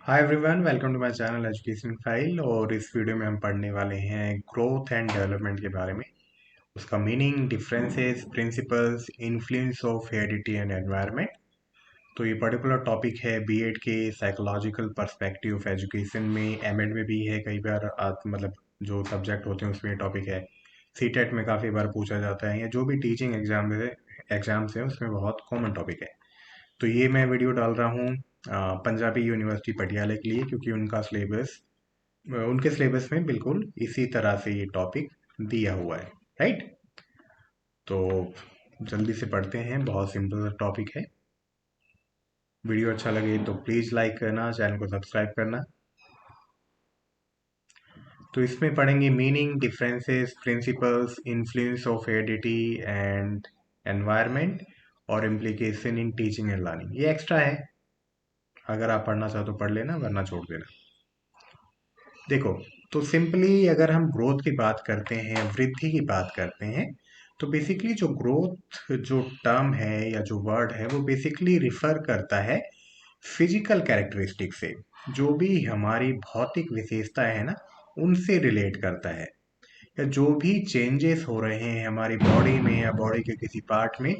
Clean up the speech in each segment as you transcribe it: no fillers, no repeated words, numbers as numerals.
Hi everyone, welcome to my channel education file. और इस video में हम पढ़ने वाले हैं ग्रोथ एंड डेवलपमेंट के बारे में। उसका meaning, differences, principles, influence of heredity and environment. तो ये पर्टिकुलर टॉपिक है बीएड के साइकोलॉजिकल पर्सपेक्टिव ऑफ एजुकेशन में। एमएड में भी है कई बार, मतलब जो सब्जेक्ट होते हैं उसमें ये टॉपिक है। सीटेट में काफ़ी बार पूछा जाता है, या जो भी टीचिंग एग्जाम्स है उसमें बहुत कॉमन टॉपिक है। तो ये मैं वीडियो डाल रहा हूँ पंजाबी यूनिवर्सिटी पटियाला के लिए, क्योंकि उनके सिलेबस में बिल्कुल इसी तरह से ये टॉपिक दिया हुआ है। राइट। तो जल्दी से पढ़ते हैं, बहुत सिंपल टॉपिक है। वीडियो अच्छा लगे तो प्लीज़ लाइक करना, चैनल को सब्सक्राइब करना। तो इसमें पढ़ेंगे meaning, differences, principles, influence of heredity and environment, और implication in teaching and learning. ये एक्स्ट्रा है, अगर आप पढ़ना चाहो तो पढ़ लेना, वरना छोड़ देना। देखो, तो सिंपली अगर हम ग्रोथ की बात करते हैं, वृद्धि की बात करते हैं, तो बेसिकली जो ग्रोथ जो टर्म है या जो वर्ड है वो बेसिकली रिफर करता है फिजिकल कैरेक्टरिस्टिक से। जो भी हमारी भौतिक विशेषता है ना, उनसे रिलेट करता है। या जो भी चेंजेस हो रहे हैं हमारी बॉडी में या बॉडी के किसी पार्ट में,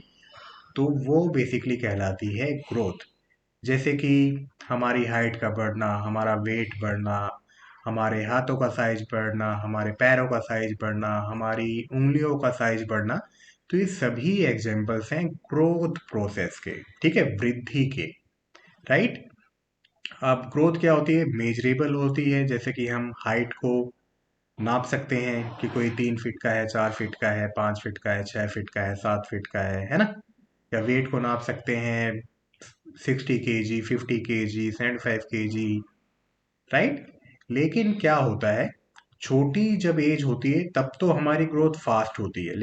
तो वो बेसिकली कहलाती है ग्रोथ। जैसे कि हमारी हाइट का बढ़ना, हमारा वेट बढ़ना, हमारे हाथों का साइज बढ़ना, हमारे पैरों का साइज बढ़ना, हमारी उंगलियों का साइज बढ़ना। तो ये सभी एग्जांपल्स हैं ग्रोथ प्रोसेस के, ठीक है, वृद्धि के। राइट। अब ग्रोथ क्या होती है? मेजरेबल होती है। जैसे कि हम हाइट को नाप सकते हैं कि कोई 3 फीट का है, 4 फीट का है, 5 फीट का है, 6 फीट का है, 7 फीट का है ना। या वेट को नाप सकते हैं, 60 kg, 50 kg, 75 kg। राइट। लेकिन क्या होता है, छोटी जब एज होती है तब तो हमारी ग्रोथ फास्ट होती है,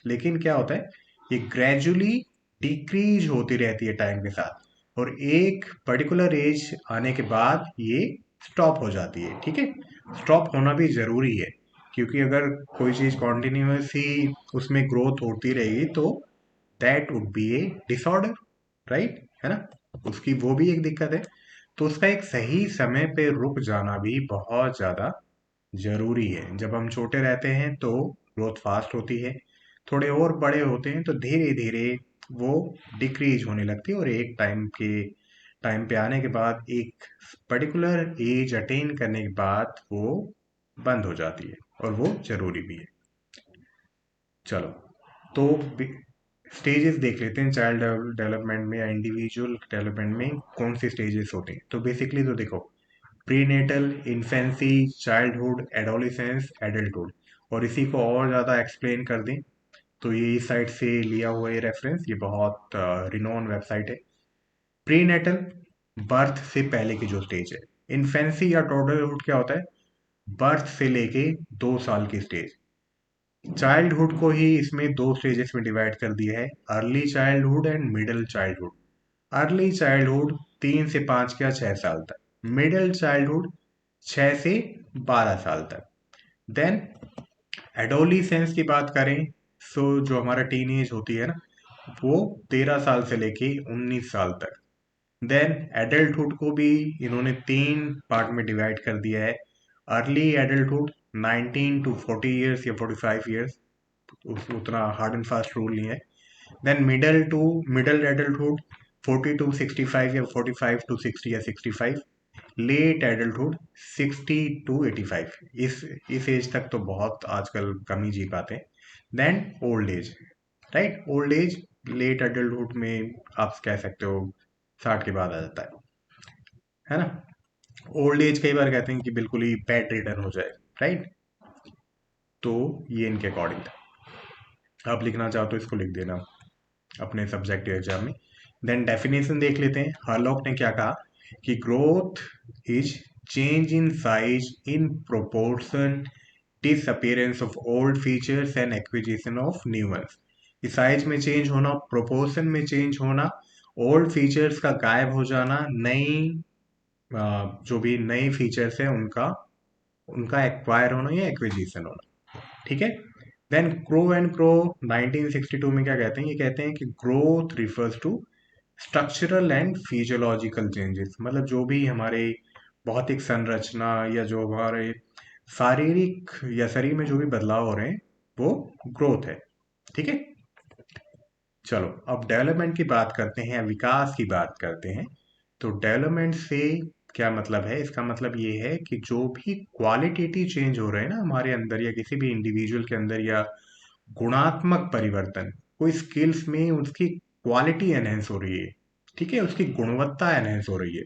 लेकिन क्या होता है, ये ग्रेजुअली डिक्रीज होती रहती है टाइम के साथ, और एक पर्टिकुलर एज आने के बाद ये स्टॉप हो जाती है। ठीक है। स्टॉप होना भी जरूरी है, क्योंकि अगर कोई चीज कॉन्टिन्यूसली उसमें ग्रोथ होती रहेगी तो that would be A disorder. Right है ना। उसकी वो भी एक दिक्कत है। तो उसका एक सही समय पे रुक जाना भी बहुत ज़्यादा ज़रूरी है। जब हम छोटे रहते हैं तो ग्रोथ फास्ट होती है, थोड़े और बड़े होते हैं तो धीरे धीरे वो डिक्रीज होने लगती है, और एक टाइम पे आने के बाद, एक पर्टिकुलर एज अटेन करने के बाद वो बंद हो जाती है, और वो ज़रूरी भी है। चलो, तो स्टेजेस देख लेते हैं चाइल्ड डेवलपमेंट में या इंडिविजुअल डेवलपमेंट में कौन से स्टेजेस होते हैं। तो बेसिकली तो देखो, prenatal, infancy, childhood, adolescence, adulthood. और इसी को और ज़्यादा एक्सप्लेन कर दें तो ये इस साइट से लिया हुआ है रेफरेंस, ये बहुत रिनोन वेबसाइट है। प्रीनेटल, बर्थ से पहले की जो स्टेज है। इन्फेंसी या टोडलहुड क्या होता है? बर्थ से लेके 2 साल की स्टेज। चाइल्डहुड को ही इसमें दो स्टेजेस में डिवाइड कर दिया है, early childhood and middle childhood. Early childhood 3 से 5 या 6 साल तक। मिडिल चाइल्डहुड 6 से 12 साल तक। देन एडोलिसेंस की बात करें, सो जो हमारा टीन एज होती है ना, वो 13 साल से लेके 19 साल तक। देन एडल्टहुड को भी इन्होंने 3 पार्ट में डिवाइड कर दिया है। अर्ली एडल्टहुड 19 to 40 years या 45 years, उतना हार्ड एंड फास्ट रूल नहीं है। देन मिडिल एडल्टहुड 40 to 65 या 45 to 60 या 65। Late adulthood 60 to 85। इस एज तक तो बहुत आजकल कम ही जी पाते हैं। Then old age. Right. Old age late adulthood में आप कह सकते हो 60 के बाद आ जाता है ना। ओल्ड एज कई बार कहते हैं कि बिल्कुल ही बेड रिडन हो जाए। राइट। तो ये इनके अकॉर्डिंग था। आप लिखना चाहो तो इसको लिख देना अपने सब्जेक्टिव एग्जाम में। देन डेफिनेशन देख लेते हैं। हर्लॉक ने क्या कहा कि growth is change in size in proportion disappearance of old features and acquisition of new ones. इस साइज में चेंज होना, प्रोपोर्शन में चेंज होना, ओल्ड फीचर्स का गायब हो जाना, जो भी नए फीचर्स है उनका उनका एक्वायर होना या एक्विजिशन होना। ठीक है। देन क्रो एंड क्रो 1962 में क्या कहते हैं? ये कहते हैं कि growth refers to structural and physiological changes. मतलब जो भी हमारे भौतिक संरचना या जो हमारे शारीरिक या शरीर में जो भी बदलाव हो रहे हैं वो ग्रोथ है। ठीक है। चलो अब डेवलपमेंट की बात करते हैं, विकास की बात करते हैं। तो डेवलपमेंट से क्या मतलब है? इसका मतलब ये है कि जो भी क्वालिटेटिव चेंज हो रहे हैं ना हमारे अंदर या किसी भी इंडिविजुअल के अंदर, या गुणात्मक परिवर्तन, कोई स्किल्स में उसकी क्वालिटी एनहेंस हो रही है, ठीक है, उसकी गुणवत्ता एनहेंस हो रही है,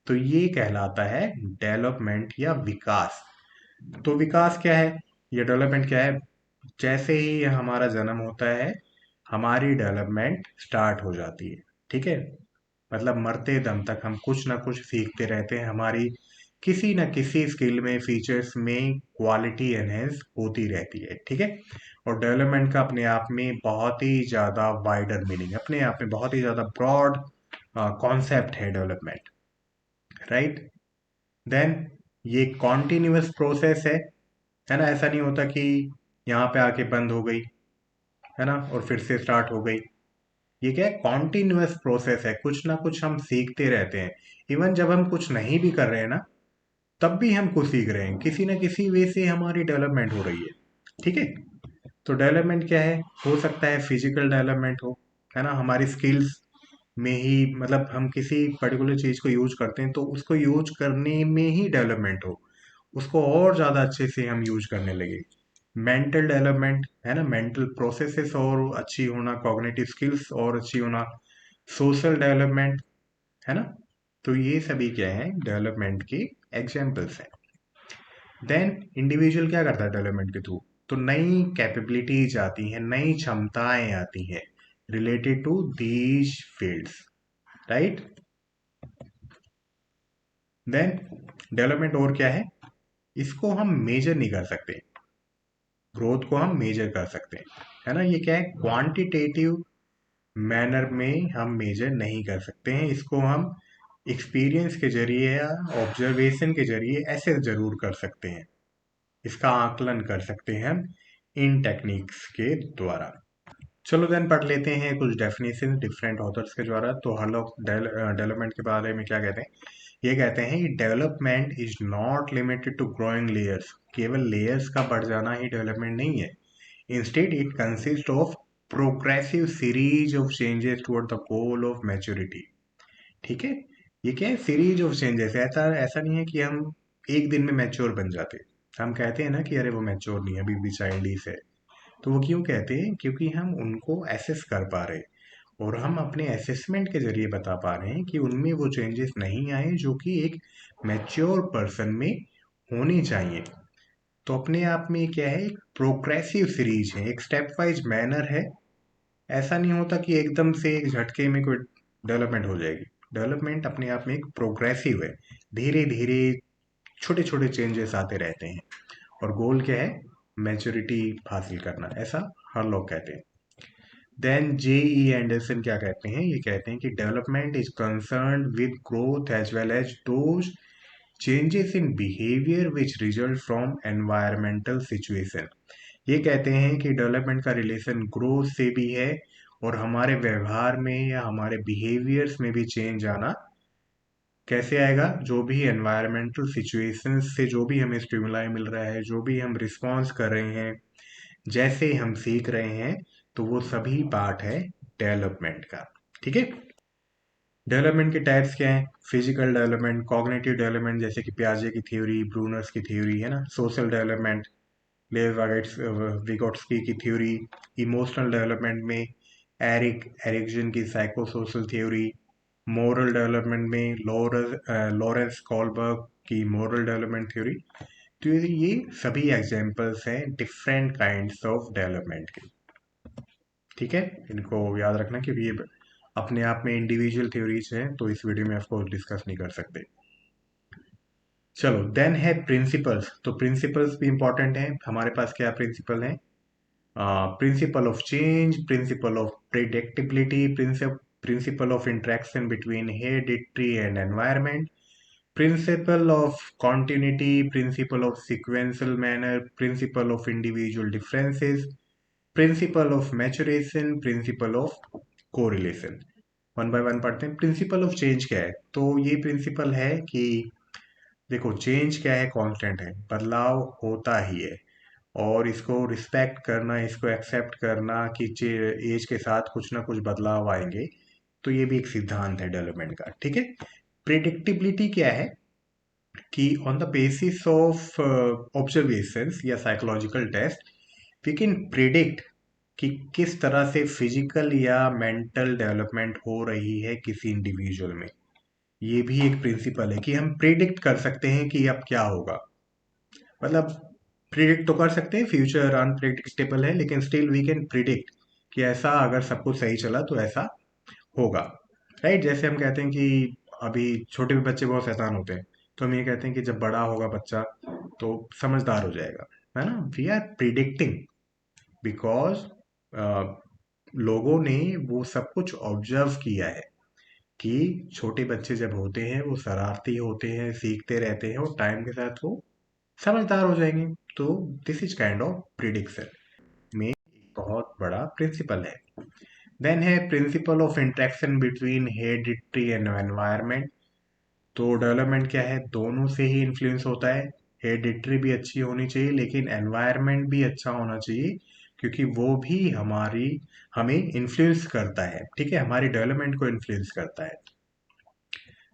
तो ये कहलाता है डेवलपमेंट या विकास। तो विकास क्या है या डेवलपमेंट क्या है? जैसे ही हमारा जन्म होता है हमारी डेवलपमेंट स्टार्ट हो जाती है। ठीक है। मतलब मरते दम तक हम कुछ ना कुछ सीखते रहते हैं, हमारी किसी न किसी स्किल में, फीचर्स में क्वालिटी एनहेंस होती रहती है। ठीक है। और डेवलपमेंट का अपने आप में बहुत ही ज़्यादा वाइडर मीनिंग, अपने आप में बहुत ही ज़्यादा ब्रॉड कॉन्सेप्ट है डेवलपमेंट। राइट। देन ये कॉन्टिन्यूअस प्रोसेस है ना। ऐसा नहीं होता कि यहाँ पे आके बंद हो गई, है ना, और फिर से स्टार्ट हो गई। ये क्या है? कॉन्टिन्यूअस प्रोसेस है, कुछ ना कुछ हम सीखते रहते हैं। इवन जब हम कुछ नहीं भी कर रहे हैं ना, तब भी हम कुछ सीख रहे हैं, किसी ना किसी वे से हमारी डेवलपमेंट हो रही है। ठीक है। तो डेवलपमेंट क्या है? हो सकता है फिजिकल डेवलपमेंट हो, है ना, हमारी स्किल्स में ही, मतलब हम किसी पर्टिकुलर चीज को यूज करते हैं तो उसको यूज करने में ही डेवलपमेंट हो, उसको और ज़्यादा अच्छे से हम यूज करने लगे। मेंटल डेवलपमेंट, है ना, मेंटल प्रोसेसेस और अच्छी होना, कॉग्निटिव स्किल्स और अच्छी होना। सोशल डेवलपमेंट, है ना। तो ये सभी क्या है? डेवलपमेंट के एग्जाम्पल्स हैं। देन इंडिविजुअल क्या करता है डेवलपमेंट के थ्रू? तो नई कैपेबिलिटीज आती हैं, नई क्षमताएं आती हैं related to these fields. Right. Then development और क्या है? इसको हम मेजर नहीं कर सकते, ग्रोथ को हम मेजर कर सकते हैं, है ना। ये क्या है? क्वांटिटेटिव मैनर में हम मेजर नहीं कर सकते हैं, इसको हम एक्सपीरियंस के जरिए या ऑब्जर्वेशन के जरिए ऐसे जरूर कर सकते हैं, इसका आकलन कर सकते हैं हम इन टेक्निक्स के द्वारा। चलो देन पढ़ लेते हैं कुछ डेफिनेशन डिफरेंट ऑथर्स के द्वारा। तो हर लोग डेवलपमेंट के बारे में क्या कहते हैं? ये कहते हैं कि development is not limited to growing layers. केवल लेयर्स का बढ़ जाना ही डेवलपमेंट नहीं है। Instead it consist of progressive series of changes toward the goal of maturity. ठीक है। ये क्या है? Series of changes. ऐसा ऐसा नहीं है कि हम एक दिन में मैच्योर बन जाते। हम कहते हैं ना कि अरे वो मैच्योर नहीं है, अभी भी चाइल्डिश है। तो वो क्यों कहते हैं? क्योंकि हम उनको एसेस कर पा रहे हैं और हम अपने असेसमेंट के जरिए बता पा रहे हैं कि उनमें वो चेंजेस नहीं आए जो कि एक मैच्योर पर्सन में होने चाहिए। तो अपने आप में क्या है? एक प्रोग्रेसिव सीरीज है, एक स्टेप वाइज मैनर है। ऐसा नहीं होता कि एकदम से एक झटके में कोई डेवलपमेंट हो जाएगी। डेवलपमेंट अपने आप में एक प्रोग्रेसिव है, धीरे धीरे छोटे छोटे चेंजेस आते रहते हैं, और गोल क्या है? मैच्योरिटी हासिल करना, ऐसा हर लोग कहते हैं। देन जे ई एंडरसन क्या कहते हैं? ये कहते हैं कि development is concern with growth as well as those changes in behaviour which result from environmental situation. ये कहते हैं कि डेवलपमेंट का रिलेशन ग्रोथ से भी है, और हमारे व्यवहार में या हमारे बिहेवियर्स में भी चेंज आना कैसे आएगा? जो भी एनवायरमेंटल सिचुएशंस से जो भी हमें स्टिमुलाई मिल रहा है, जो भी हम रिस्पॉन्स कर रहे हैं, जैसे हम सीख रहे हैं, तो वो सभी पार्ट है डेवलपमेंट का। ठीक है। डेवलपमेंट के टाइप्स क्या हैं? फिजिकल डेवलपमेंट, कॉग्निटिव डेवलपमेंट जैसे कि पियाजे की थ्योरी, ब्रूनर्स की थ्योरी, है ना। सोशल डेवलपमेंट, लेव विगोट्स्की की थ्योरी। इमोशनल डेवलपमेंट में एरिक्सन की psycho social theory. Moral development में लॉरेंस कॉलबर्ग की मोरल डेवलपमेंट थ्योरी। तो ये सभी एग्जांपल्स हैं डिफरेंट काइंड्स ऑफ डेवलपमेंट के। ठीक है। इनको याद रखना कि ये अपने आप में इंडिविजुअल थ्योरीज हैं, तो इस वीडियो में आपको डिस्कस नहीं कर सकते। चलो देन है प्रिंसिपल्स। तो प्रिंसिपल्स भी इंपॉर्टेंट हैं। हमारे पास क्या प्रिंसिपल हैं? Principle of change, principle of predictability, principle of interaction between hereditary and environment, principle of continuity, principal of sequential manner, principle of individual differences, principle of maturation, principle of correlation. One by one पढ़ते हैं। Principle of change क्या है? तो ये principal है कि देखो change क्या है, कांस्टेंट है, बदलाव होता ही है। और इसको रिस्पेक्ट करना, इसको एक्सेप्ट करना कि एज के साथ कुछ ना कुछ बदलाव आएंगे, तो ये भी एक सिद्धांत है डेवलपमेंट का। ठीक है। प्रिडिक्टिबिलिटी क्या है कि on the basis of observations या psychological test we can predict कि किस तरह से फिजिकल या मेंटल डेवलपमेंट हो रही है किसी इंडिविजुअल में। ये भी एक प्रिंसिपल है कि हम प्रिडिक्ट कर सकते हैं कि अब क्या होगा। मतलब प्रिडिक्ट तो कर सकते हैं, फ्यूचर अनप्रिडिक्टेबल है, लेकिन स्टिल वी कैन प्रिडिक्ट कि ऐसा अगर सब कुछ सही चला तो ऐसा होगा। राइट। जैसे हम कहते हैं कि अभी छोटे बच्चे बहुत शैतान होते हैं, तो हम ये कहते हैं कि जब बड़ा होगा बच्चा तो समझदार हो जाएगा, है ना। वी आर प्रिडिक्टिंग बिकॉज लोगों ने वो सब कुछ ऑब्जर्व किया है कि छोटे बच्चे जब होते हैं वो शरारती होते हैं, सीखते रहते हैं, और टाइम के साथ वो समझदार हो जाएंगे। तो this is kind of prediction में एक बहुत बड़ा प्रिंसिपल है। देन है principle of interaction between hereditary and environment. तो डेवलपमेंट क्या है, दोनों से ही इन्फ्लुएंस होता है। हेरिडिटरी भी अच्छी होनी चाहिए, लेकिन एनवायरनमेंट भी अच्छा होना चाहिए, क्योंकि वो भी हमें इन्फ्लुएंस करता है। ठीक है, हमारी डेवलपमेंट को इन्फ्लुएंस करता है।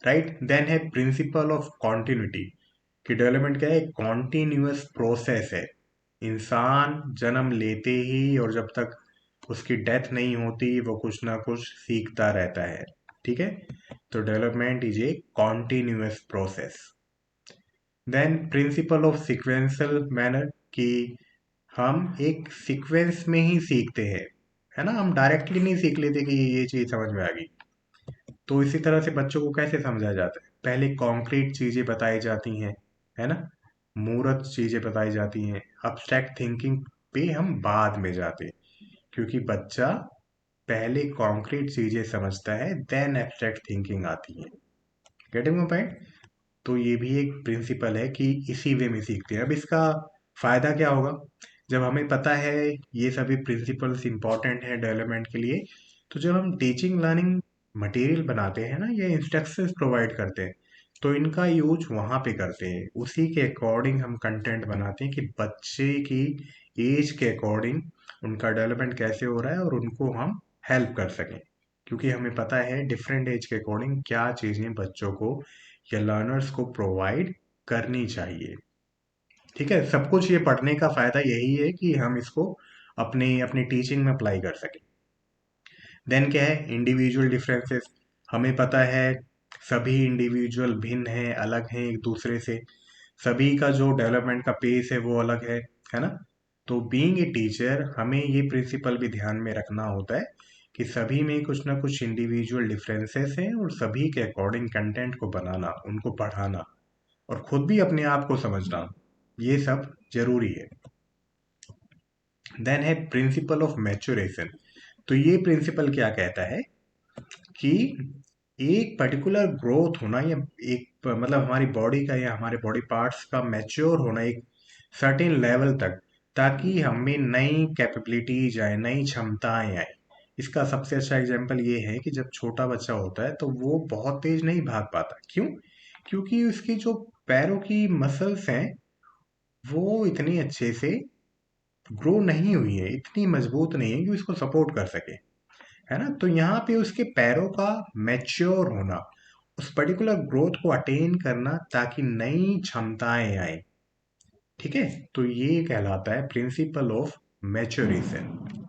राइट। देन है प्रिंसिपल ऑफ कॉन्टिन्यूटी कि डेवलपमेंट क्या है, कॉन्टिन्यूअस प्रोसेस है। इंसान जन्म लेते ही और जब तक उसकी डेथ नहीं होती वो कुछ ना कुछ सीखता रहता है। ठीक है। तो development is a continuous process. Then principle of sequential manner कि हम एक सीक्वेंस में ही सीखते हैं, है ना। हम डायरेक्टली नहीं सीख लेते कि ये चीज समझ में आ गई। तो इसी तरह से बच्चों को कैसे समझाया जाता है, पहले कॉन्क्रीट चीजें बताई जाती हैं, है ना, मूर्त चीजें बताई जाती हैं। अब्स्ट्रैक्ट थिंकिंग पे हम बाद में जाते हैं, क्योंकि बच्चा पहले कॉन्क्रीट चीजें समझता है, देन एब्स्ट्रैक्ट थिंकिंग आती है। Getting my point. तो ये भी एक प्रिंसिपल है कि इसी वे में सीखते हैं। अब इसका फायदा क्या होगा, जब हमें पता है ये सभी प्रिंसिपल्स इंपॉर्टेंट हैं डेवलपमेंट के लिए, तो जब हम टीचिंग लर्निंग मटेरियल बनाते हैं ना, या इंस्ट्रक्शंस प्रोवाइड करते हैं, तो इनका यूज वहाँ पे करते हैं। उसी के अकॉर्डिंग हम कंटेंट बनाते हैं कि बच्चे की एज के अकॉर्डिंग उनका डेवलपमेंट कैसे हो रहा है और उनको हम हेल्प कर सकें। क्योंकि हमें पता है डिफरेंट एज के अकॉर्डिंग क्या चीज़ें बच्चों को या लर्नर्स को प्रोवाइड करनी चाहिए। ठीक है। सब कुछ ये पढ़ने का फायदा यही है कि हम इसको अपने अपनी टीचिंग में अप्लाई कर सकें। देन क्या है, इंडिविजुअल डिफरेंसेस। हमें पता है सभी इंडिविजुअल भिन्न हैं, अलग हैं एक दूसरे से। सभी का जो डेवलपमेंट का पेस है वो अलग है ना। तो बीइंग ए टीचर हमें ये प्रिंसिपल भी ध्यान में रखना होता है कि सभी में कुछ ना कुछ इंडिविजुअल डिफरेंसेस हैं, और सभी के अकॉर्डिंग कंटेंट को बनाना, उनको पढ़ाना, और खुद भी अपने आप को समझना, ये सब जरूरी है। देन है प्रिंसिपल ऑफ मैच्योरेशन। तो ये प्रिंसिपल क्या कहता है कि एक पर्टिकुलर ग्रोथ होना, या एक मतलब हमारी बॉडी का या हमारे बॉडी पार्ट्स का मैच्योर होना एक सर्टेन लेवल तक, ताकि हमें नई कैपेबिलिटीज आए, नई क्षमताएं आए। इसका सबसे अच्छा एग्जांपल ये है कि जब छोटा बच्चा होता है तो वो बहुत तेज नहीं भाग पाता। क्यों? क्योंकि उसकी जो पैरों की मसल्स हैं वो इतनी अच्छे से ग्रो नहीं हुई है, इतनी मजबूत नहीं है कि उसको सपोर्ट कर सके, है ना। तो यहाँ पे उसके पैरों का मैच्योर होना, उस पर्टिकुलर ग्रोथ को अटेन करना, ताकि नई क्षमताएं आए। ठीक है। तो ये कहलाता है प्रिंसिपल ऑफ मैच्योरेशन।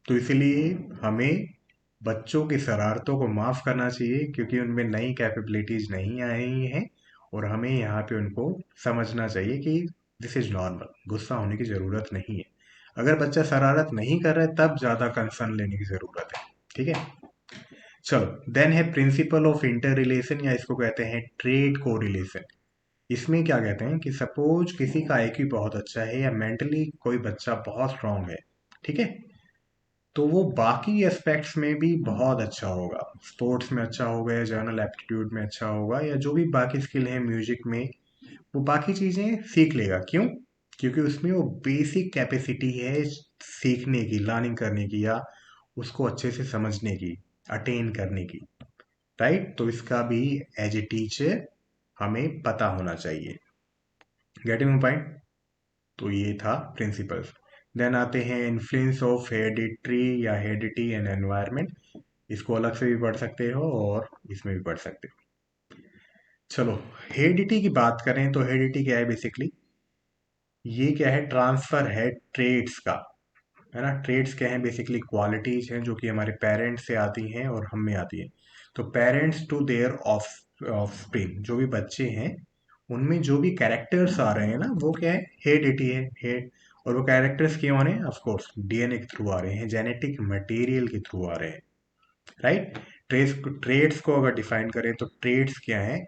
तो इसलिए हमें बच्चों की शरारतों को माफ करना चाहिए, क्योंकि उनमें नई कैपेबिलिटीज नहीं आई हैं, और हमें यहाँ पे उनको समझना चाहिए कि दिस इज नॉर्मल, गुस्सा होने की ज़रूरत नहीं है। अगर बच्चा शरारत नहीं कर रहा है तब ज़्यादा कंसर्न लेने की ज़रूरत है। ठीक है। चलो, देन है प्रिंसिपल ऑफ इंटर रिलेशन, या इसको कहते हैं ट्रेड को रिलेशन। इसमें क्या कहते हैं कि सपोज किसी का आईक्यू बहुत अच्छा है, या मेंटली कोई बच्चा बहुत स्ट्रांग है, ठीक है, तो वो बाकी एस्पेक्ट्स में भी बहुत अच्छा होगा। स्पोर्ट्स में अच्छा होगा, या जर्नल एप्टीट्यूड में अच्छा होगा, या जो भी बाकी स्किल है म्यूजिक में, वो बाकी चीज़ें सीख लेगा। क्यों? क्योंकि उसमें वो बेसिक कैपेसिटी है सीखने की, लर्निंग करने की, या उसको अच्छे से समझने की, अटेन करने की। राइट। तो इसका भी एज ए टीचर हमें पता होना चाहिए। Getting point. तो ये था प्रिंसिपल्स। देन आते हैं इन्फ्लुएंस ऑफ हेरिडिटरी या हेरिडिटी एंड एनवायरनमेंट। इसको अलग से भी पढ़ सकते हो और इसमें भी पढ़ सकते हो। चलो, हेरिडिटी की बात करें तो हेरिडिटी क्या है बेसिकली? ये क्या है? ट्रांसफर है ट्रेड्स का, है ना। ट्रेड्स क्या है? बेसिकली क्वालिटीज हैं जो कि हमारे पेरेंट्स से आती हैं और हम में आती हैं। तो parents to their offspring, जो भी बच्चे हैं उनमें जो भी कैरेक्टर्स आ रहे हैं ना, वो क्या है? हेरिडिटी है। हेड। और वो कैरेक्टर्स क्यों आ रहे हैं? ऑफ कोर्स डीएनए के थ्रू आ रहे हैं, जेनेटिक मटेरियल के थ्रू आ रहे हैं, राइट। ट्रेड्स को अगर डिफाइन करें तो ट्रेड्स क्या है?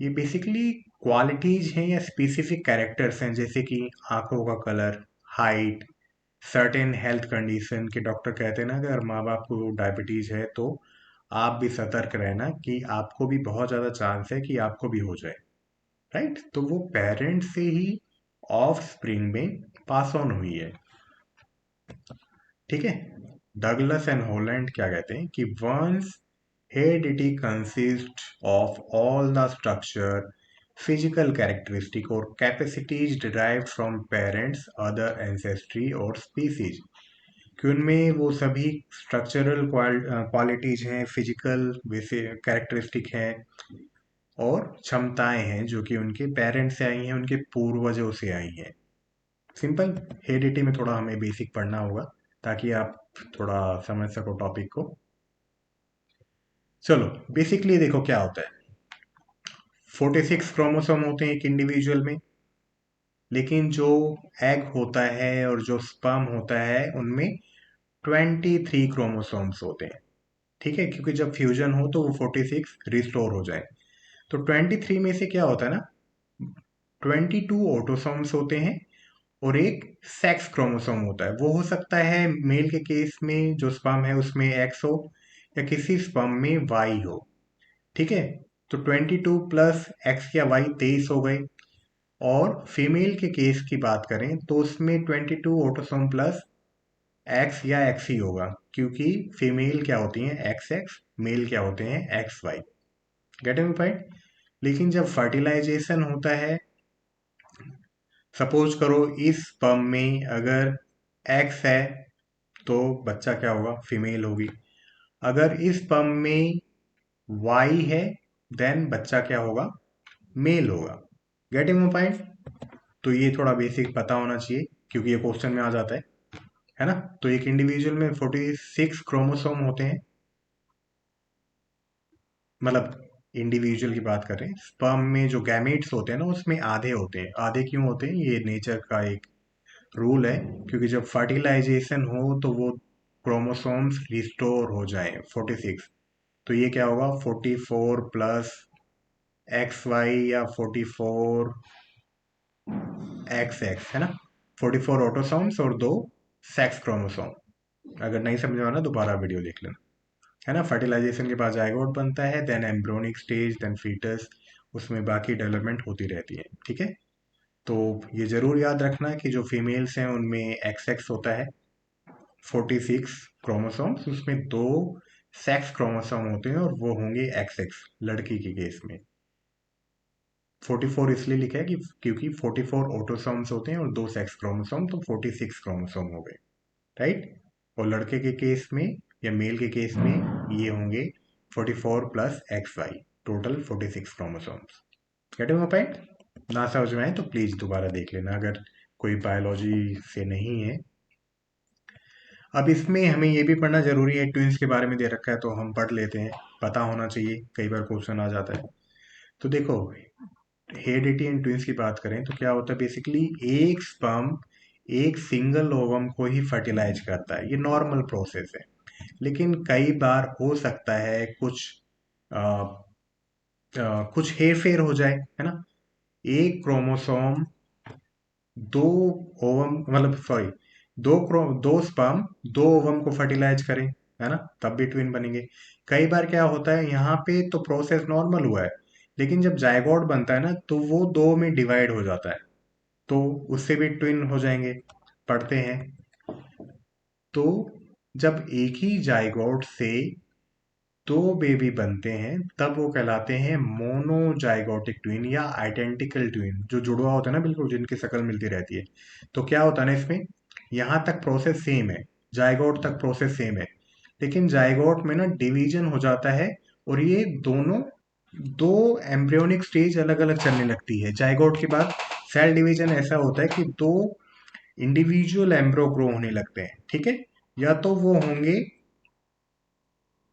ये बेसिकली क्वालिटीज हैं या स्पेसिफिक कैरेक्टर्स हैं, जैसे कि आंखों का colour, height, certain health condition के डॉक्टर कहते हैं ना कि अगर माँ बाप को डायबिटीज है तो आप भी सतर्क रहना कि आपको भी बहुत ज़्यादा चांस है कि आपको भी हो जाए, राइट। तो वो पेरेंट्स से ही ऑफ स्प्रिंग में पास ऑन हुई है, ठीक है। डगलस एंड हॉलैंड क्या कहते हैं कि once heredity consist of all the structure, physical characteristic और capacities derived from parents, other ancestry और स्पीसीज, कि उनमें वो सभी स्ट्रक्चरल क्वालिटीज हैं, फिजिकल वैसे कैरेक्टरिस्टिक हैं और क्षमताएं हैं जो कि उनके पेरेंट्स से आई हैं, उनके पूर्वजों से आई हैं। सिंपल। हेरिडिटी में थोड़ा हमें बेसिक पढ़ना होगा ताकि आप थोड़ा समझ सको टॉपिक को। चलो, बेसिकली देखो क्या होता है। 46 क्रोमोसोम होते हैं एक इंडिविजुअल में, लेकिन जो एग होता है और जो स्पर्म होता है उनमें 23 क्रोमोसोम्स होते हैं, ठीक है। क्योंकि जब फ्यूजन हो तो वो 46 रिस्टोर हो जाए। तो 23 में से क्या होता है ना, 22 ऑटोसोम्स होते हैं और एक सेक्स क्रोमोसोम होता है। वो हो सकता है मेल के केस में जो स्पर्म है उसमें एक्स हो या किसी स्पर्म में वाई हो, ठीक है। तो 22 प्लस एक्स या वाई 23 हो गए। और फीमेल के केस की बात करें तो उसमें 22 ऑटोसोम प्लस एक्स या एक्स ही होगा, क्योंकि फीमेल क्या होती हैं? X x. मेल क्या होते हैं? X Y. Getting point. लेकिन जब फर्टिलाइजेशन होता है, सपोज करो इस स्पर्म में अगर एक्स है तो बच्चा क्या होगा? फीमेल होगी। अगर इस स्पर्म में वाई है देन बच्चा क्या होगा? मेल होगा। Getting point. तो ये थोड़ा बेसिक पता होना चाहिए क्योंकि ये क्वेश्चन में आ जाता है ना। तो एक इंडिविजुअल में 46 क्रोमोसोम होते हैं, मतलब इंडिविजुअल की बात करें। स्पर्म में जो गैमेट्स होते हैं ना उसमें आधे होते हैं। आधे क्यों होते हैं? ये नेचर का एक रूल है, क्योंकि जब फर्टिलाइजेशन हो तो वो क्रोमोसोम्स रिस्टोर हो जाए 46। तो ये क्या होगा? 44 प्लस एक्स वाई या 44 एक्स एक्स, है ना। 44 ऑटोसोम्स और दो सेक्स क्रोमोसोम। अगर नहीं समझ में आना दोबारा वीडियो देख लेना, है ना। फर्टिलाइजेशन के बाद जाइगोट बनता है, then embryonic stage, then foetus, उसमें बाकी डेवलपमेंट होती रहती है, ठीक है। तो ये जरूर याद रखना कि जो फीमेल्स हैं उनमें एक्स एक्स होता है 46 क्रोमोसोम्स, उसमें दो सेक्स क्रोमोसोम होते हैं और वो होंगे एक्स एक्स लड़की के केस में। 44 इसलिए लिखा है कि क्योंकि 44 ऑटोसोम्स होते हैं और दो सेक्स क्रोमोसोम, तो 46 क्रोमोसोम हो गए, राइट। और लड़के के केस में या मेल के केस में ये होंगे 44 plus X Y, total 46 chromosomes. Getting my point. ना समझ में आए तो प्लीज दोबारा देख लेना अगर कोई बायोलॉजी से नहीं है। अब इसमें हमें ये भी पढ़ना जरूरी है, ट्विंस के बारे में दे रखा है तो हम पढ़ लेते हैं, पता होना चाहिए, कई बार क्वेश्चन आ जाता है। तो देखो, हेरिडिटी एंड ट्विंस की बात करें तो क्या होता है बेसिकली, एक स्पर्म एक सिंगल ओवम को ही फर्टिलाइज करता है, ये नॉर्मल प्रोसेस है। लेकिन कई बार हो सकता है कुछ हेर फेर हो जाए, है ना। एक क्रोमोसोम दो ओवम, मतलब सॉरी, दो स्पर्म दो ओवम को फर्टिलाइज करें, है ना, तब भी ट्विन बनेंगे। कई बार क्या होता है यहाँ पे तो प्रोसेस नॉर्मल हुआ है, लेकिन जब जायगोट बनता है ना तो वो दो में डिवाइड हो जाता है, तो उससे भी ट्विन हो जाएंगे, पढ़ते हैं। तो जब एक ही जायगोट से दो बेबी बनते हैं तब वो कहलाते हैं मोनोजाइगोटिक ट्विन या आइडेंटिकल ट्विन, जो जुड़वा होता है ना बिल्कुल, जिनकी शक्ल मिलती रहती है। तो क्या होता है ना इसमें, यहाँ तक प्रोसेस सेम है, जाइगोट तक प्रोसेस सेम है, लेकिन जाइगोट में ना डिवीजन हो जाता है, और ये दोनों दो एम्ब्रियोनिक स्टेज अलग अलग चलने लगती है। जाइगोट के बाद सेल डिवीजन ऐसा होता है कि दो इंडिविजुअल एम्ब्रो ग्रो होने लगते हैं, ठीक है। या तो वो होंगे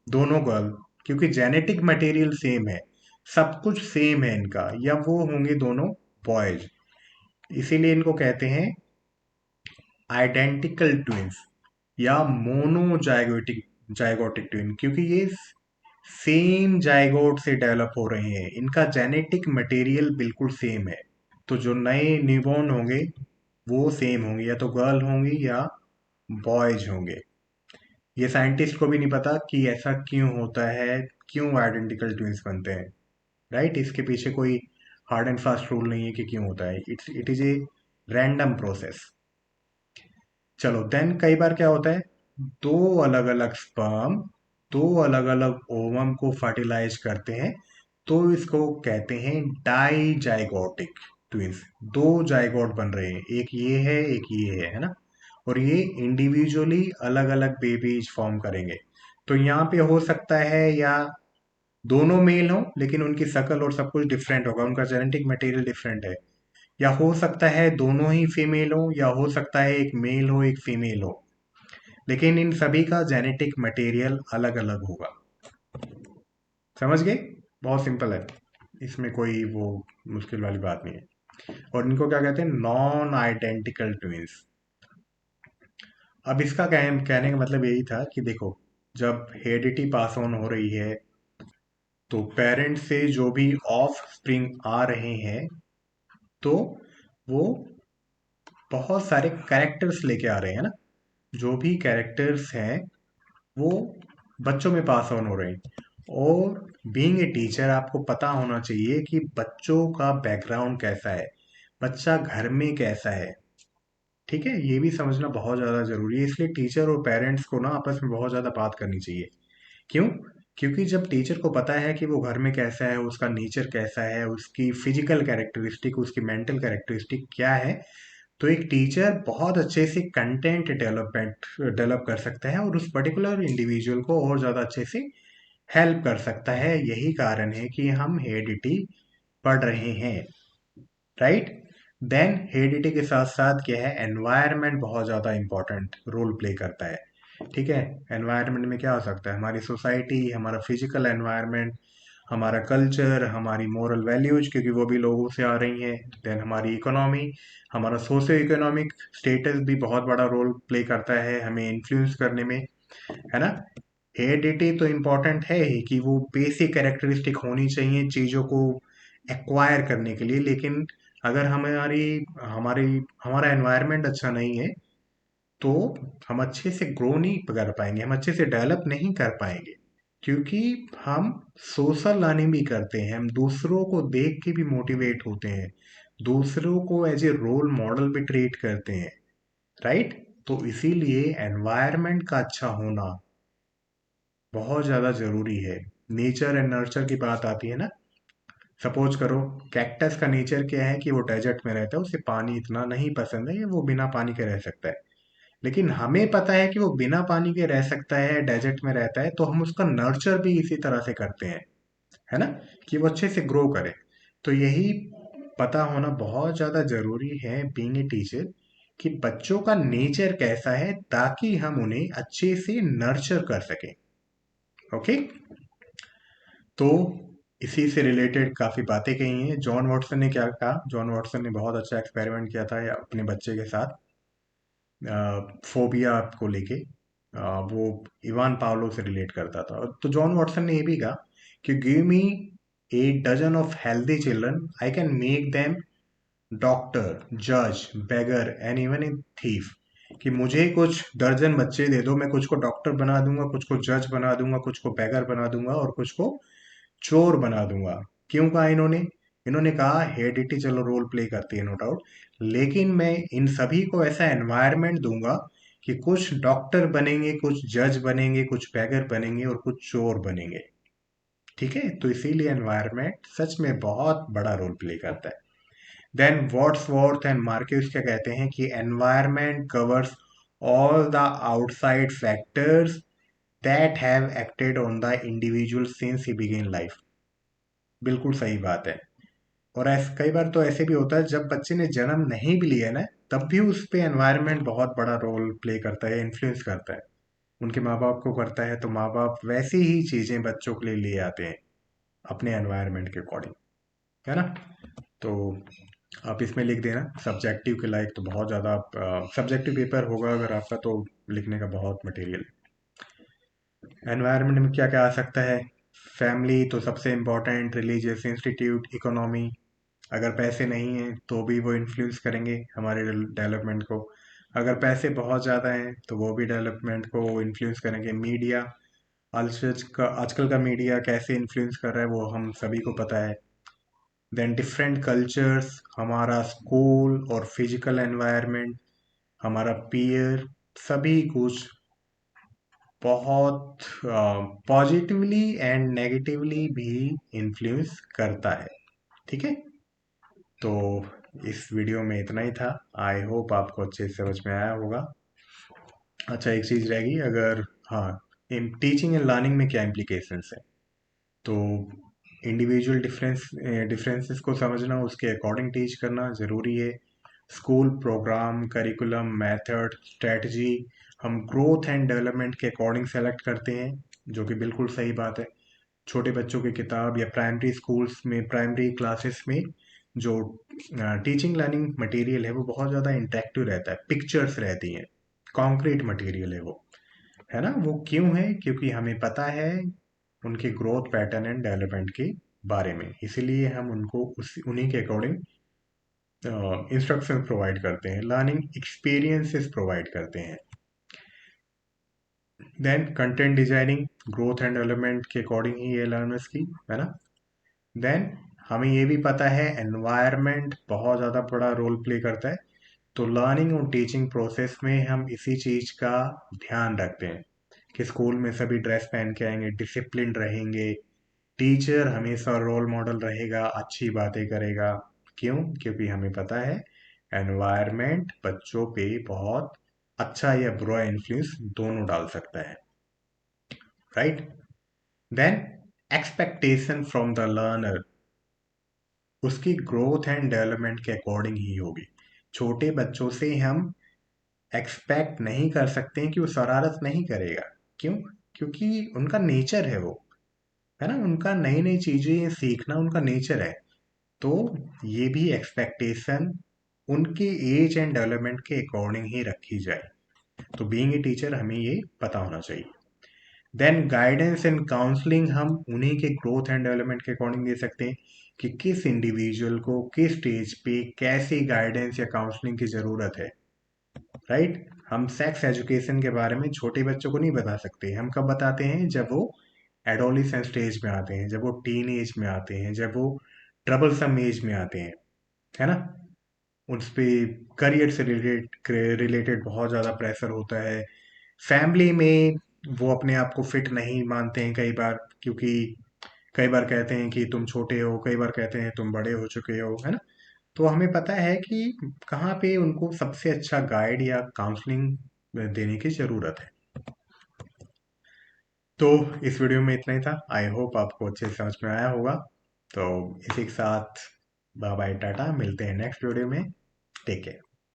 दोनों गर्ल, क्योंकि जेनेटिक मटेरियल सेम है, सब कुछ सेम है इनका, या वो होंगे दोनों बॉयज, इसीलिए इनको कहते हैं आइडेंटिकल ट्विंस या मोनोजाइगोटिक जाइगोटिक ट्विन, क्योंकि ये सेम जाइगोट से डेवलप हो रहे हैं, इनका जेनेटिक मटेरियल बिल्कुल सेम है। तो जो नए न्यूबॉर्न होंगे वो सेम होंगे, या तो गर्ल होंगी या बॉयज होंगे। ये साइंटिस्ट को भी नहीं पता कि ऐसा क्यों होता है, क्यों आइडेंटिकल ट्विंस बनते हैं, राइट। इसके पीछे कोई हार्ड एंड फास्ट रूल नहीं है कि क्यों होता है, it is a random process. चलो देन कई बार क्या होता है, दो अलग अलग स्पर्म दो अलग अलग ओवम को फर्टिलाइज करते हैं, तो इसको कहते हैं डाइजाइगोटिक ट्विंस। दो जाइगोट बन रहे हैं, एक ये है एक ये है ना, और ये इंडिविजुअली अलग अलग बेबीज फॉर्म करेंगे। तो यहाँ पे हो सकता है या दोनों मेल हो लेकिन उनकी शक्ल और सब कुछ डिफरेंट होगा, उनका जेनेटिक मटेरियल डिफरेंट है, या हो सकता है दोनों ही फीमेल हो, या हो सकता है एक मेल हो एक फीमेल हो, लेकिन इन सभी का जेनेटिक मटेरियल अलग अलग होगा। समझ गए, बहुत सिंपल है, इसमें कोई वो मुश्किल वाली बात नहीं है। और इनको क्या कहते हैं, नॉन आइडेंटिकल ट्विंस। अब इसका कहने का मतलब यही था कि देखो, जब हेरिडिटी पास ऑन हो रही है तो पेरेंट्स से जो भी ऑफ स्प्रिंग आ रहे हैं, तो वो बहुत सारे कैरेक्टर्स लेके आ रहे हैं ना, जो भी कैरेक्टर्स हैं वो बच्चों में पास ऑन हो रहे हैं। और बीइंग ए टीचर आपको पता होना चाहिए कि बच्चों का बैकग्राउंड कैसा है, बच्चा घर में कैसा है, ठीक है। ये भी समझना बहुत ज़्यादा ज़रूरी है, इसलिए टीचर और पेरेंट्स को ना आपस में बहुत ज़्यादा बात करनी चाहिए। क्यों? क्योंकि जब टीचर को पता है कि वो घर में कैसा है, उसका नेचर कैसा है, उसकी फिजिकल कैरेक्टरिस्टिक, उसकी मेंटल कैरेक्टरिस्टिक क्या है, तो एक टीचर बहुत अच्छे से कंटेंट डेवलप कर सकता है और उस पर्टिकुलर इंडिविजुअल को और ज़्यादा अच्छे से हेल्प कर सकता है। यही कारण है कि हम हेरिडिटी पढ़ रहे हैं, राइट। देन हेरिडिटी के साथ साथ क्या है, एनवायरनमेंट बहुत ज़्यादा इंपॉर्टेंट रोल प्ले करता है, ठीक है। एनवायरनमेंट में क्या हो सकता है, हमारी सोसाइटी, हमारा फिजिकल एनवायरनमेंट, हमारा कल्चर, हमारी मोरल वैल्यूज, क्योंकि वो भी लोगों से आ रही हैं। देन हमारी इकोनॉमी, हमारा सोशियो इकोनॉमिक स्टेटस भी बहुत बड़ा रोल प्ले करता है हमें इन्फ्लुएंस करने में, है ना। हेरिडिटी तो इम्पॉर्टेंट है ही कि वो बेसिक कैरेक्टरिस्टिक होनी चाहिए चीज़ों को एक्वायर करने के लिए, लेकिन अगर हमारी हमारी हमारा एनवायरनमेंट अच्छा नहीं है तो हम अच्छे से ग्रो नहीं कर पाएंगे, हम अच्छे से डेवलप नहीं कर पाएंगे, क्योंकि हम सोशल लर्निंग भी करते हैं, हम दूसरों को देख के भी मोटिवेट होते हैं, दूसरों को एज ए रोल मॉडल भी ट्रीट करते हैं, राइट। तो इसीलिए एनवायरनमेंट का अच्छा होना बहुत ज़्यादा ज़रूरी है। नेचर एंड नर्चर की बात आती है ना, सपोज करो कैक्टस का नेचर क्या है कि वो डेजर्ट में रहता है, उसे पानी इतना नहीं पसंद है, या वो बिना पानी के रह सकता है, लेकिन हमें पता है कि वो बिना पानी के रह सकता है, डेजर्ट में रहता है, तो हम उसका नर्चर भी इसी तरह से करते हैं, है ना, कि वो अच्छे से ग्रो करे। तो यही पता होना बहुत ज़्यादा ज़रूरी है बीइंग ए टीचर, कि बच्चों का नेचर कैसा है ताकि हम उन्हें अच्छे से नर्चर कर सकें। ओके, तो इसी से रिलेटेड काफ़ी बातें कही हैं। जॉन वॉटसन ने क्या कहा, जॉन वॉटसन ने बहुत अच्छा एक्सपेरिमेंट किया था अपने बच्चे के साथ, फोबिया को लेके। वो इवान पावलो से रिलेट करता था, तो जॉन वॉटसन ने ये भी कहा कि give me a dozen of healthy children, I can make them doctor, जज, beggar and even a thief. कि मुझे कुछ दर्जन बच्चे दे दो, मैं कुछ को डॉक्टर बना दूंगा, कुछ को जज बना दूंगा, कुछ को बेगर बना दूंगा, और कुछ को चोर बना दूंगा। क्यों कहा इन्होंने, इन्होंने कहा हेरिडिटी चलो रोल प्ले करती है नो डाउट, लेकिन मैं इन सभी को ऐसा एनवायरनमेंट दूंगा कि कुछ डॉक्टर बनेंगे, कुछ जज बनेंगे, कुछ बैगर बनेंगे और कुछ चोर बनेंगे। ठीक है, तो इसीलिए एनवायरनमेंट सच में बहुत बड़ा रोल प्ले करता है। देन वर्ड्सवर्थ एंड मार्क्यूस क्या कहते हैं कि environment covers all the outside factors that have acted on the individual since he begin life. बिल्कुल सही बात है। और ऐसे कई बार तो ऐसे भी होता है जब बच्चे ने जन्म नहीं भी लिया ना, तब भी उस पे एनवायरनमेंट बहुत बड़ा रोल प्ले करता है, इन्फ्लुएंस करता है। उनके माँ बाप को करता है, तो माँ बाप वैसी ही चीजें बच्चों के लिए ले आते हैं अपने एनवायरनमेंट के अकॉर्डिंग, है ना। तो आप इसमें लिख देना सब्जेक्टिव के लायक, तो बहुत ज़्यादा सब्जेक्टिव पेपर होगा अगर आपका, तो लिखने का बहुत मटेरियल। एनवायरनमेंट में क्या क्या आ सकता है? फैमिली तो सबसे इम्पोर्टेंट, रिलीजियस इंस्टीट्यूट, इकोनॉमी। अगर पैसे नहीं हैं तो भी वो इन्फ्लुएंस करेंगे हमारे डेवलपमेंट को। अगर पैसे बहुत ज़्यादा हैं तो वो भी डेवलपमेंट को इन्फ्लुएंस करेंगे। मीडिया, आजकल का मीडिया कैसे इन्फ्लुएंस कर रहा है वो हम सभी को पता है। देन डिफरेंट कल्चर्स, हमारा स्कूल और फिजिकल एनवायरनमेंट, हमारा पीयर, सभी कुछ बहुत पॉजिटिवली एंड नेगेटिवली भी इन्फ्लुएंस करता है। ठीक है, तो इस वीडियो में इतना ही था। आई होप आपको अच्छे से समझ में आया होगा। अच्छा, एक चीज़ रहेगी, अगर हाँ, इन टीचिंग एंड लर्निंग में क्या इम्प्लीकेशंस है, तो इंडिविजुअल डिफरेंसेस को समझना, उसके अकॉर्डिंग टीच करना ज़रूरी है। School programme, curriculum, method, strategy हम ग्रोथ एंड डेवलपमेंट के अकॉर्डिंग सेलेक्ट करते हैं, जो कि बिल्कुल सही बात है। छोटे बच्चों की किताब या प्राइमरी स्कूल्स में, प्राइमरी क्लासेस में जो टीचिंग लर्निंग मटेरियल है वो बहुत ज़्यादा इंटरेक्टिव रहता है, पिक्चर्स रहती हैं, कॉन्क्रीट मटेरियल है वो, है ना। वो क्यों है? क्योंकि हमें पता है उनके ग्रोथ पैटर्न एंड डेवलपमेंट के बारे में, इसीलिए हम उनको उन्हीं के अकॉर्डिंग इंस्ट्रक्शन प्रोवाइड करते हैं, लर्निंग एक्सपीरियंसेस प्रोवाइड करते हैं। Then content designing, growth and development के अकॉर्डिंग ही ये लर्नर्स की, है ना। देन हमें ये भी पता है एनवायरनमेंट बहुत ज़्यादा बड़ा रोल प्ले करता है, तो लर्निंग और टीचिंग प्रोसेस में हम इसी चीज़ का ध्यान रखते हैं कि स्कूल में सभी ड्रेस पहन के आएंगे, डिसिप्लिन रहेंगे, टीचर हमेशा रोल मॉडल रहेगा, अच्छी बातें करेगा। क्यों? क्योंकि हमें पता है एनवायरनमेंट बच्चों पे बहुत अच्छा या बुरा इन्फ्लुएंस दोनों डाल सकता है, right. Then expectation from the learner, उसकी ग्रोथ एंड डेवलपमेंट के अकॉर्डिंग ही होगी। छोटे बच्चों से हम एक्सपेक्ट नहीं कर सकते हैं कि वो शरारत नहीं करेगा। क्यों? क्योंकि उनका नेचर है वो, है ना, उनका नई नई चीजें सीखना उनका नेचर है। तो ये भी एक्सपेक्टेशन उनके एज एंड डेवलपमेंट के अकॉर्डिंग ही रखी जाए। तो बीइंग ए टीचर हमें ये पता होना चाहिए। देन गाइडेंस एंड काउंसलिंग हम उन्हीं के ग्रोथ एंड डेवलपमेंट के अकॉर्डिंग दे सकते हैं कि किस इंडिविजुअल को किस स्टेज पे कैसी गाइडेंस या काउंसलिंग की ज़रूरत है, राइट। हम सेक्स एजुकेशन के बारे में छोटे बच्चों को नहीं बता सकते। हम कब बताते हैं? जब वो एडोलिसेंट स्टेज में आते हैं, जब वो टीन एज में आते हैं, जब वो ट्रबलसम एज में आते हैं, है ना। उस पे करियर से रिलेटेड रिलेटेड बहुत ज़्यादा प्रेशर होता है। फैमिली में वो अपने आप को फिट नहीं मानते हैं कई बार, क्योंकि कई बार कहते हैं कि तुम छोटे हो, कई बार कहते हैं तुम बड़े हो चुके हो, है ना। तो हमें पता है कि कहाँ पे उनको सबसे अच्छा गाइड या काउंसलिंग देने की ज़रूरत है। तो इस वीडियो में इतना ही था। आई होप आपको अच्छे से समझ में आया होगा। तो इसी के साथ बाय बाय, टाटा, मिलते हैं नेक्स्ट वीडियो में। Take care.